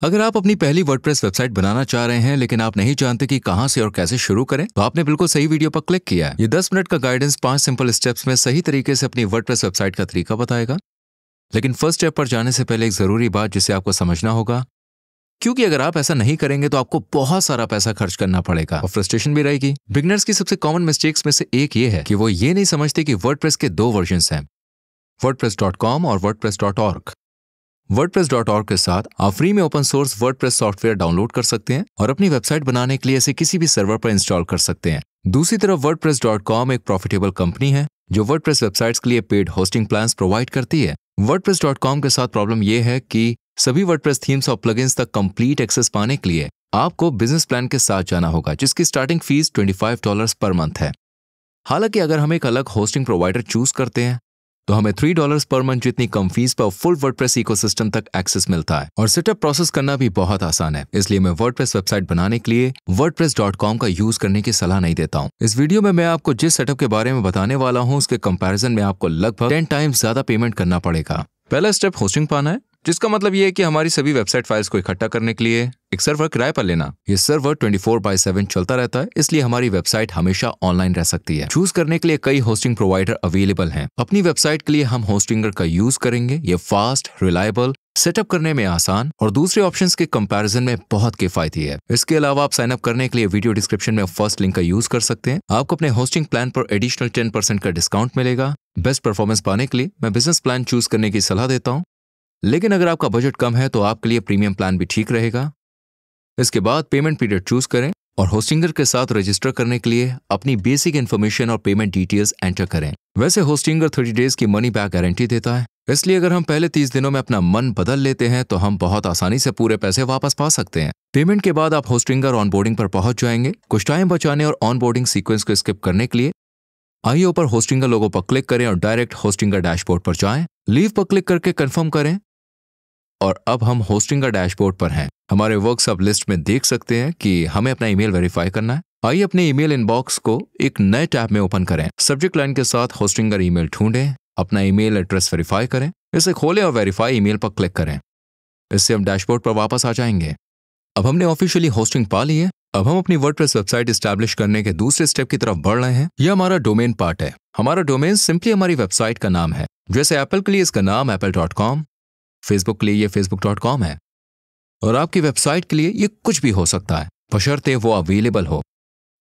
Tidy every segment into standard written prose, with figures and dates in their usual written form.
अगर आप अपनी पहली वर्डप्रेस वेबसाइट बनाना चाह रहे हैं लेकिन आप नहीं जानते कि कहां से और कैसे शुरू करें, तो आपने बिल्कुल सही वीडियो पर क्लिक किया है। ये 10 मिनट का गाइडेंस 5 सिंपल स्टेप्स में सही तरीके से अपनी वर्डप्रेस वेबसाइट का तरीका बताएगा। लेकिन फर्स्ट स्टेप पर जाने से पहले एक जरूरी बात जिसे आपको समझना होगा, क्योंकि अगर आप ऐसा नहीं करेंगे तो आपको बहुत सारा पैसा खर्च करना पड़ेगा और फ्रस्ट्रेशन भी रहेगी। बिगिनर्स की सबसे कॉमन मिस्टेक्स में से एक ये है कि वो ये नहीं समझते कि वर्डप्रेस के 2 वर्जन्स हैं, wordpress.com और wordpress.org। wordpress.org के साथ आप फ्री में open source WordPress software download कर सकते हैं और अपनी वेबसाइट बनाने के लिए इसे किसी भी सर्वर पर इंस्टॉल कर सकते हैं। दूसरी तरफ wordpress.com एक प्रॉफिटेबल कंपनी है जो वर्डप्रेस वेबसाइट्स के लिए पेड होस्टिंग प्लान्स प्रोवाइड करती है। wordpress.com के साथ प्रॉब्लम यह है कि सभी वर्डप्रेस थीम्स और प्लगइन्स तक कंप्लीट एक्सेस पाने के लिए आपको बिजनेस प्लान के साथ जाना होगा, जिसकी स्टार्टिंग फीस $25 पर मंथ है। हालांकि अगर हम एक अलग होस्टिंग प्रोवाइडर चूज करते हैं तो हमें $3 पर मंथ जितनी कम फीस पर फुल वर्डप्रेस इकोसिस्टम तक एक्सेस मिलता है और सेटअप प्रोसेस करना भी बहुत आसान है। इसलिए मैं वर्डप्रेस वेबसाइट बनाने के लिए wordpress.com का यूज करने की सलाह नहीं देता हूँ। इस वीडियो में मैं आपको जिस सेटअप के बारे में बताने वाला हूँ उसके कंपैरिजन में आपको लगभग 10 टाइम्स ज्यादा पेमेंट करना पड़ेगा। पहला स्टेप होस्टिंग पाना है, जिसका मतलब ये है कि हमारी सभी वेबसाइट फाइल्स को इकट्ठा करने के लिए एक सर्वर किराए पर लेना। ये सर्वर 24/7 चलता रहता है, इसलिए हमारी वेबसाइट हमेशा ऑनलाइन रह सकती है। चूज करने के लिए कई होस्टिंग प्रोवाइडर अवेलेबल हैं। अपनी वेबसाइट के लिए हम होस्टिंगर का यूज करेंगे। ये फास्ट, रिलायबल, सेटअप करने में आसान और दूसरे ऑप्शंस के कंपैरिजन में बहुत किफायती है। इसके अलावा आप साइन अप करने के लिए वीडियो डिस्क्रिप्शन में फर्स्ट लिंक का यूज कर सकते हैं। आपको अपने होस्टिंग प्लान पर एडिशनल 10% का डिस्काउंट मिलेगा। बेस्ट परफॉर्मेंस पाने के लिए मैं बिजनेस प्लान चूज करने की सलाह देता हूँ, लेकिन अगर आपका बजट कम है तो आपके लिए प्रीमियम प्लान भी ठीक रहेगा। इसके बाद पेमेंट पीरियड चूज करें और होस्टिंगर के साथ रजिस्टर करने के लिए अपनी बेसिक इन्फॉर्मेशन और पेमेंट डिटेल्स एंटर करें। वैसे होस्टिंगर 30 डेज की मनी बैक गारंटी देता है, इसलिए अगर हम पहले 30 दिनों में अपना मन बदल लेते हैं तो हम बहुत आसानी से पूरे पैसे वापस पा सकते हैं। पेमेंट के बाद आप होस्टिंगर ऑनबोर्डिंग पर पहुंच जाएंगे। कुछ टाइम बचाने और ऑनबोर्डिंग सीक्वेंस को स्किप करने के लिए आइए ऊपर होस्टिंगर लोगो पर क्लिक करें और डायरेक्ट होस्टिंगर डैशबोर्ड पर जाएं। लीव पर क्लिक करके कंफर्म करें और अब हम होस्टिंगर डैशबोर्ड पर हैं। हमारे वर्क सब लिस्ट में देख सकते हैं कि हमें अपना ईमेल वेरीफाई करना है। आइए अपने ईमेल इनबॉक्स को एक नए टैब में ओपन करें। सब्जेक्ट लाइन के साथ होस्टिंगर ईमेल ढूंढें, अपना ईमेल एड्रेस वेरीफाई करें, इसे खोलें और वेरीफाई ईमेल पर क्लिक करें। इससे हम डैशबोर्ड पर वापस आ जाएंगे। अब हमने ऑफिशियली होस्टिंग पा ली है। अब हम अपनी वर्डप्रेस वेबसाइट एस्टैब्लिश करने के दूसरे स्टेप की तरफ बढ़ रहे हैं। यह हमारा डोमेन पार्ट है। हमारा डोमेन सिंपली हमारी वेबसाइट का नाम है। जैसे एप्पल के लिए इसका नाम apple.com, फेसबुक के लिए ये facebook.com है और आपकी वेबसाइट के लिए ये कुछ भी हो सकता है, बशर्ते वो अवेलेबल हो।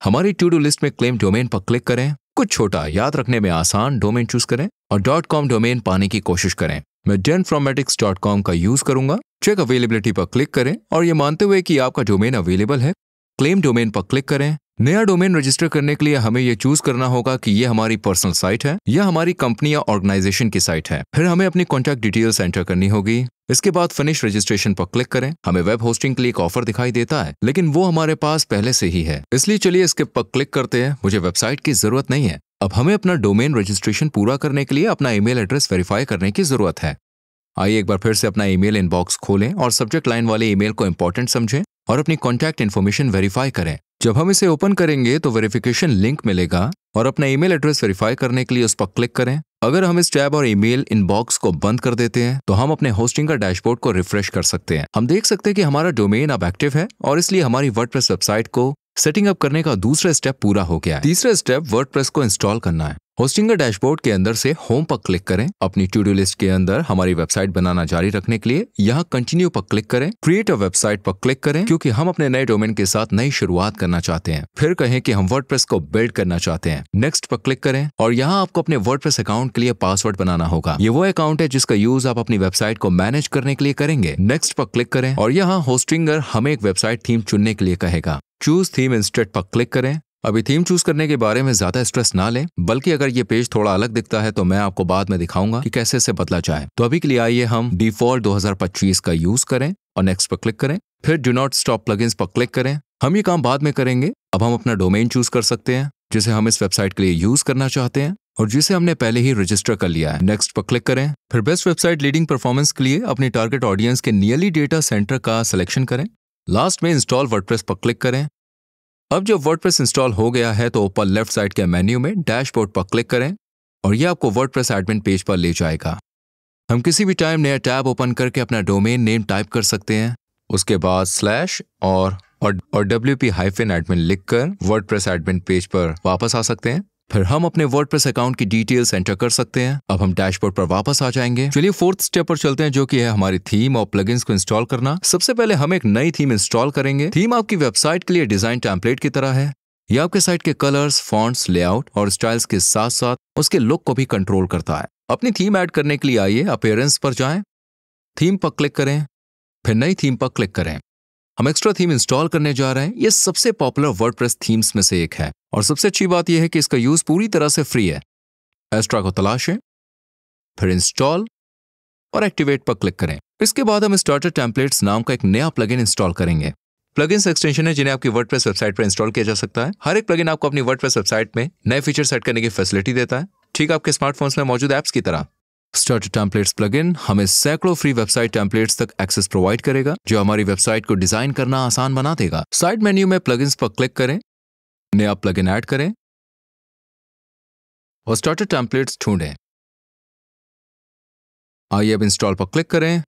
हमारी टू डू लिस्ट में क्लेम डोमेन पर क्लिक करें। कुछ छोटा, याद रखने में आसान डोमेन चूज करें और .com डोमेन पाने की कोशिश करें। मैं denfrommatics.com का यूज करूंगा। चेक अवेलेबिलिटी पर क्लिक करें और ये मानते हुए कि आपका डोमेन अवेलेबल है, क्लेम डोमेन पर क्लिक करें। नया डोमेन रजिस्टर करने के लिए हमें यह चूज करना होगा कि यह हमारी पर्सनल साइट है या हमारी कंपनी या ऑर्गेनाइजेशन की साइट है। फिर हमें अपनी कॉन्टैक्ट डिटेल्स एंटर करनी होगी। इसके बाद फिनिश रजिस्ट्रेशन पर क्लिक करें। हमें वेब होस्टिंग के लिए एक ऑफर दिखाई देता है, लेकिन वो हमारे पास पहले से ही है, इसलिए चलिए स्किप पर क्लिक करते हैं। मुझे वेबसाइट की जरूरत नहीं है। अब हमें अपना डोमेन रजिस्ट्रेशन पूरा करने के लिए अपना ईमेल एड्रेस वेरीफाई करने की जरूरत है। आइए एक बार फिर से अपना ईमेल इनबॉक्स खोलें और सब्जेक्ट लाइन वाले ईमेल को इंपॉर्टेंट समझें और अपनी कॉन्टैक्ट इन्फॉर्मेशन वेरीफाई करें। जब हम इसे ओपन करेंगे तो वेरिफिकेशन लिंक मिलेगा और अपना ईमेल एड्रेस वेरीफाई करने के लिए उस पर क्लिक करें। अगर हम इस टैब और ईमेल इनबॉक्स को बंद कर देते हैं तो हम अपने होस्टिंग का डैशबोर्ड को रिफ्रेश कर सकते हैं। हम देख सकते हैं कि हमारा डोमेन अब एक्टिव है और इसलिए हमारी वर्डप्रेस वेबसाइट को सेटिंग अप करने का दूसरा स्टेप पूरा हो गया है। तीसरा स्टेप वर्डप्रेस को इंस्टॉल करना है। होस्टिंगर डैशबोर्ड के अंदर से होम पर क्लिक करें। अपनी टू डू लिस्ट के अंदर हमारी वेबसाइट बनाना जारी रखने के लिए यहाँ कंटिन्यू पर क्लिक करें। क्रिएट अ वेबसाइट पर क्लिक करें, क्योंकि हम अपने नए डोमेन के साथ नई शुरुआत करना चाहते हैं। फिर कहें कि हम वर्डप्रेस को बिल्ड करना चाहते हैं। नेक्स्ट पर क्लिक करें और यहाँ आपको अपने वर्डप्रेस अकाउंट के लिए पासवर्ड बनाना होगा। ये वो अकाउंट है जिसका यूज आप अपनी वेबसाइट को मैनेज करने के लिए करेंगे। नेक्स्ट पर क्लिक करें और यहाँ होस्टिंगर हमें एक वेबसाइट थीम चुनने के लिए कहेगा। चूज थीम इंस्टेड पर क्लिक करें। अभी थीम चूज करने के बारे में ज्यादा स्ट्रेस ना लें, बल्कि अगर ये पेज थोड़ा अलग दिखता है तो मैं आपको बाद में दिखाऊंगा कि कैसे इसे बदला जाए। तो अभी के लिए आइए हम डिफॉल्ट 2025 का यूज करें और नेक्स्ट पर क्लिक करें। फिर डू नॉट स्टॉप प्लगइन्स पर क्लिक करें। हम ये काम बाद में करेंगे। अब हम अपना डोमेन चूज कर सकते हैं जिसे हम इस वेबसाइट के लिए यूज करना चाहते हैं और जिसे हमने पहले ही रजिस्टर कर लिया है। नेक्स्ट पर क्लिक करें। फिर बेस्ट वेबसाइट लीडिंग परफॉर्मेंस के लिए अपनी टारगेट ऑडियंस के नियरली डेटा सेंटर का सिलेक्शन करें। लास्ट में इंस्टॉल वर्डप्रेस पर क्लिक करें। अब जब वर्डप्रेस इंस्टॉल हो गया है तो ऊपर लेफ्ट साइड के मेन्यू में डैशबोर्ड पर क्लिक करें और यह आपको वर्डप्रेस एडमिन पेज पर ले जाएगा। हम किसी भी टाइम नया टैब ओपन करके अपना डोमेन नेम टाइप कर सकते हैं उसके बाद स्लैश और wp-admin लिखकर वर्डप्रेस एडमिन पेज पर वापस आ सकते हैं। फिर हम अपने वर्डप्रेस अकाउंट की डिटेल्स एंटर कर सकते हैं। अब हम डैशबोर्ड पर वापस आ जाएंगे। चलिए फोर्थ स्टेप पर चलते हैं, जो कि है हमारी थीम और प्लगइन्स को इंस्टॉल करना। सबसे पहले हम एक नई थीम इंस्टॉल करेंगे। थीम आपकी वेबसाइट के लिए डिजाइन टेम्पलेट की तरह है। यह आपके साइट के कलर्स, फॉन्ट्स, लेआउट और स्टाइल्स के साथ साथ उसके लुक को भी कंट्रोल करता है। अपनी थीम ऐड करने के लिए आइए अपीयरेंस पर जाएं, थीम पर क्लिक करें, फिर नई थीम पर क्लिक करें। हम एक्स्ट्रा थीम इंस्टॉल करने जा रहे हैं। ये सबसे पॉपुलर वर्डप्रेस थीम्स में से एक है और सबसे अच्छी बात यह है कि इसका यूज पूरी तरह से फ्री है। एक्स्ट्रा को तलाशें, फिर इंस्टॉल और एक्टिवेट पर क्लिक करें। इसके बाद हम स्टार्टर टेम्पलेट्स नाम का एक नया प्लगइन इंस्टॉल करेंगे। प्लगइन्स एक्सटेंशन है जिन्हें आपकी वर्डप्रेस वेबसाइट पर इंस्टॉल किया जा सकता है। हर एक प्लगइन आपको अपनी वर्डप्रेस वेबसाइट में नए फीचर सेट करने की फैसिलिटी देता है, ठीक आपके स्मार्टफोन्स में मौजूद ऐप्स की तरह। स्टार्टर टेम्पलेट्स प्लगइन हमें सैकड़ों फ्री वेबसाइट टेम्पलेट्स तक एक्सेस प्रोवाइड करेगा, जो हमारी वेबसाइट को डिजाइन करना आसान बना देगा। साइड मेन्यू में प्लगइन्स पर क्लिक करें, नया प्लगइन ऐड करें और स्टार्टर टेम्पलेट्स ढूंढें। आइए अब इंस्टॉल पर क्लिक करें,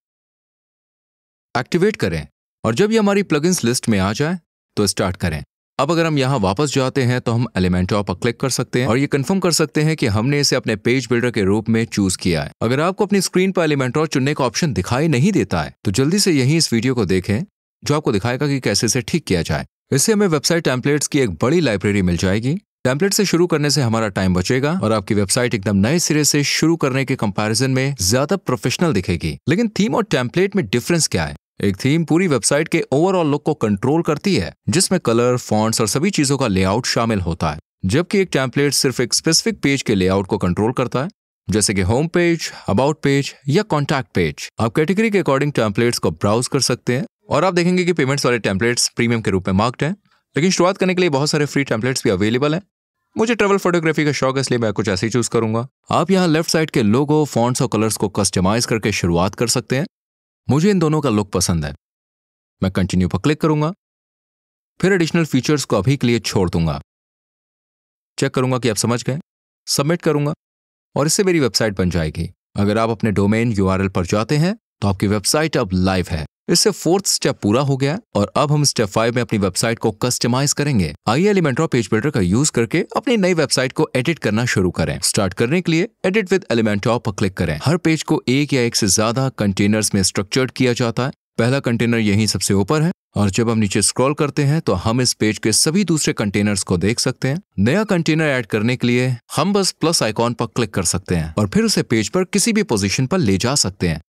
एक्टिवेट करें और जब ये हमारी प्लगइन्स लिस्ट में आ जाए तो स्टार्ट करें। अब अगर हम यहाँ वापस जाते हैं तो हम एलिमेंटोर पर क्लिक कर सकते हैं और ये कंफर्म कर सकते हैं कि हमने इसे अपने पेज बिल्डर के रूप में चूज किया है। अगर आपको अपनी स्क्रीन पर एलिमेंटोर चुनने का ऑप्शन दिखाई नहीं देता है तो जल्दी से यहीं इस वीडियो को देखें, जो आपको दिखाएगा कि कैसे इसे ठीक किया जाए। इससे हमें वेबसाइट टेम्पलेट्स की एक बड़ी लाइब्रेरी मिल जाएगी। टेम्पलेट से शुरू करने से हमारा टाइम बचेगा और आपकी वेबसाइट एकदम नए सिरे से शुरू करने के कंपैरिजन में ज्यादा प्रोफेशनल दिखेगी। लेकिन थीम और टेम्पलेट में डिफरेंस क्या है? एक थीम पूरी वेबसाइट के ओवरऑल लुक को कंट्रोल करती है, जिसमें कलर, फॉन्ट्स और सभी चीजों का लेआउट शामिल होता है, जबकि एक टेम्पलेट सिर्फ एक स्पेसिफिक पेज के लेआउट को कंट्रोल करता है, जैसे कि होम पेज, अबाउट पेज या कॉन्टैक्ट पेज। आप कैटेगरी के अकॉर्डिंग टेम्पलेट्स को ब्राउज कर सकते हैं और आप देखेंगे कि पेमेंट्स वाले टेम्पलेट्स प्रीमियम के रूप में मार्क्ड हैं, लेकिन शुरुआत करने के लिए बहुत सारे फ्री टेम्पलेट्स भी अवेलेबल हैं। मुझे ट्रैवल फोटोग्राफी का शौक है, इसलिए मैं कुछ ऐसे ही चूज करूंगा। आप यहाँ लेफ्ट साइड के लोगो, फॉन्ट्स और कलर्स को कस्टमाइज करके शुरुआत कर सकते हैं। मुझे इन दोनों का लुक पसंद है। मैं कंटिन्यू पर क्लिक करूंगा, फिर एडिशनल फीचर्स को अभी के लिए छोड़ दूंगा। चेक करूंगा कि आप समझ गए, सबमिट करूंगा और इससे मेरी वेबसाइट बन जाएगी। अगर आप अपने डोमेन URL पर जाते हैं तो आपकी वेबसाइट अब लाइव है। इससे फोर्थ स्टेप पूरा हो गया और अब हम स्टेप 5 में अपनी वेबसाइट को कस्टमाइज करेंगे। आइए एलिमेंटोर पेज बिल्डर का यूज करके अपनी नई वेबसाइट को एडिट करना शुरू करें। स्टार्ट करने के लिए एडिट विद एलिमेंटोर पर क्लिक करें। हर पेज को एक या एक से ज्यादा कंटेनर्स में स्ट्रक्चर्ड किया जाता है। पहला कंटेनर यहीं सबसे ऊपर है और जब हम नीचे स्क्रॉल करते हैं तो हम इस पेज के सभी दूसरे कंटेनर्स को देख सकते हैं। नया कंटेनर ऐड करने के लिए हम बस प्लस आइकॉन पर क्लिक कर सकते हैं और फिर उसे पेज पर किसी भी पोजीशन पर ले जा सकते हैं।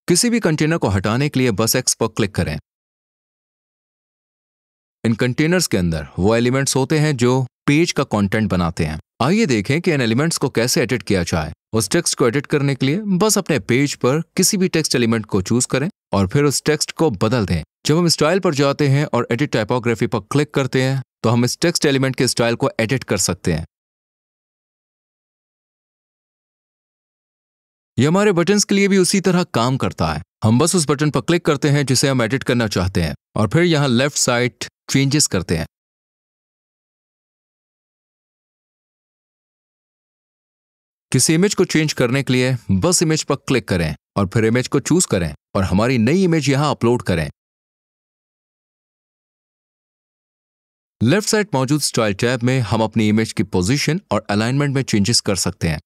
किसी भी कंटेनर को हटाने के लिए बस X पर क्लिक करें। इन कंटेनर्स के अंदर वो एलिमेंट्स होते हैं जो पेज का कंटेंट बनाते हैं। आइए देखें कि इन एलिमेंट्स को कैसे एडिट किया जाए। उस टेक्स्ट को एडिट करने के लिए बस अपने पेज पर किसी भी टेक्स्ट एलिमेंट को चूज करें और फिर उस टेक्स्ट को बदल दें। जब हम स्टाइल पर जाते हैं और एडिट टाइपोग्राफी पर क्लिक करते हैं तो हम इस टेक्स्ट एलिमेंट के स्टाइल को एडिट कर सकते हैं। यह हमारे बटन्स के लिए भी उसी तरह काम करता है। हम बस उस बटन पर क्लिक करते हैं जिसे हम एडिट करना चाहते हैं और फिर यहाँ लेफ्ट साइड चेंजेस करते हैं। किसी इमेज को चेंज करने के लिए बस इमेज पर क्लिक करें और फिर इमेज को चूज करें और हमारी नई इमेज यहां अपलोड करें। लेफ्ट साइड मौजूद स्टाइल टैब में हम अपनी इमेज की पोजीशन और अलाइनमेंट में चेंजेस कर सकते हैं।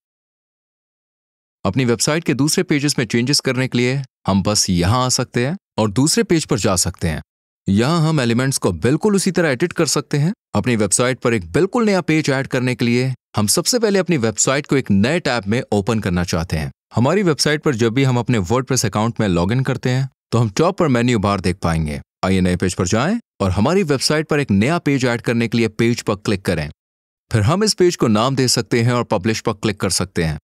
अपनी वेबसाइट के दूसरे पेजेस में चेंजेस करने के लिए हम बस यहां आ सकते हैं और दूसरे पेज पर जा सकते हैं। यहां हम एलिमेंट्स को बिल्कुल उसी तरह एडिट कर सकते हैं। अपनी वेबसाइट पर एक बिल्कुल नया पेज ऐड करने के लिए हम सबसे पहले अपनी वेबसाइट को एक नए टैब में ओपन करना चाहते हैं। हमारी वेबसाइट पर जब भी हम अपने वर्डप्रेस अकाउंट में लॉगिन करते हैं तो हम टॉप पर मेन्यू बार देख पाएंगे। आइए नए पेज पर जाएं और हमारी वेबसाइट पर एक नया पेज ऐड करने के लिए पेज पर क्लिक करें। फिर हम इस पेज को नाम दे सकते हैं और पब्लिश पर क्लिक कर सकते हैं।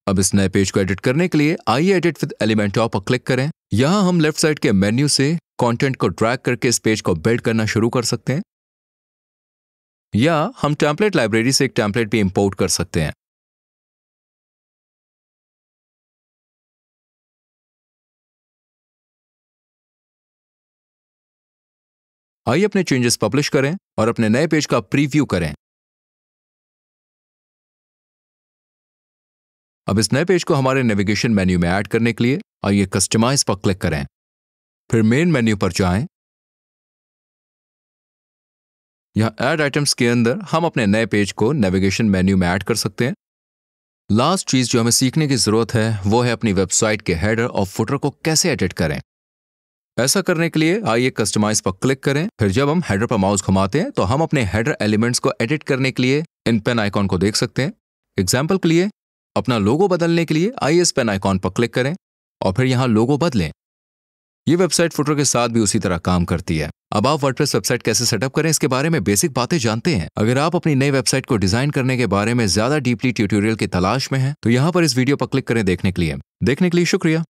अब इस नए पेज को एडिट करने के लिए आइए एडिट विद एलिमेंटोर पर क्लिक करें। यहां हम लेफ्ट साइड के मेन्यू से कंटेंट को ड्रैग करके इस पेज को बिल्ड करना शुरू कर सकते हैं या हम टेम्पलेट लाइब्रेरी से एक टेम्पलेट भी इंपोर्ट कर सकते हैं। आइए अपने चेंजेस पब्लिश करें और अपने नए पेज का प्रीव्यू करें। अब इस नए पेज को हमारे नेविगेशन मेन्यू में ऐड करने के लिए आइए कस्टमाइज पर क्लिक करें, फिर मेन मेन्यू पर जाएं। यहां ऐड आइटम्स के अंदर हम अपने नए पेज को नेविगेशन मेन्यू में ऐड कर सकते हैं। लास्ट चीज जो हमें सीखने की जरूरत है वो है अपनी वेबसाइट के हेडर और फुटर को कैसे एडिट करें। ऐसा करने के लिए आइए कस्टमाइज पर क्लिक करें, फिर जब हम हेडर पर माउस घुमाते हैं तो हम अपने हेडर एलिमेंट्स को एडिट करने के लिए इन पेन आइकॉन को देख सकते हैं। एग्जाम्पल के लिए अपना लोगो बदलने के लिए आइए इस पेन आइकॉन पर क्लिक करें और फिर यहां लोगो बदलें। ये वेबसाइट फुटर के साथ भी उसी तरह काम करती है। अब आप वर्डप्रेस वेबसाइट कैसे सेटअप करें इसके बारे में बेसिक बातें जानते हैं। अगर आप अपनी नई वेबसाइट को डिजाइन करने के बारे में ज्यादा डीपली ट्यूटोरियल की तलाश में हैं तो यहाँ पर इस वीडियो पर क्लिक करें देखने के लिए शुक्रिया।